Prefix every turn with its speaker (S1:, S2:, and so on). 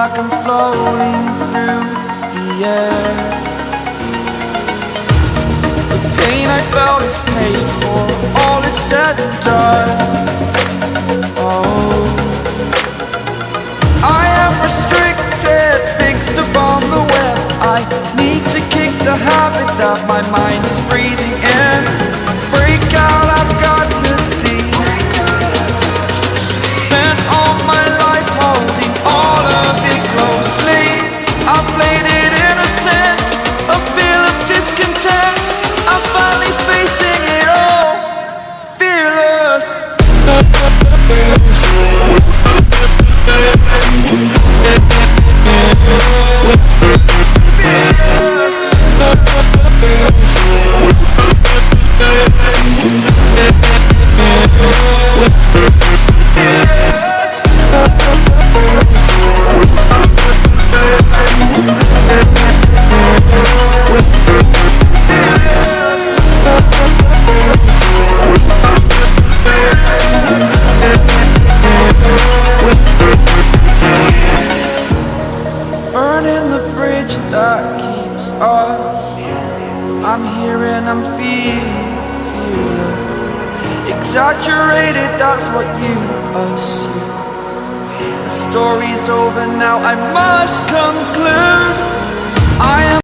S1: like I'm floating through the air. The pain I felt is paid for, all is said and done. Oh, I am restricted, fixed upon the web. I need to kick the habit that my mind is breathing in. Break out, I've got to see. Spent all my life holding all of it closely. I played it innocent, a feel of discontent. I'm finally facing it all, fearless. Burning the bridge that keeps us. I'm here and I'm feeling exaggerated, that's what you assume. The story's over now, I must conclude. I am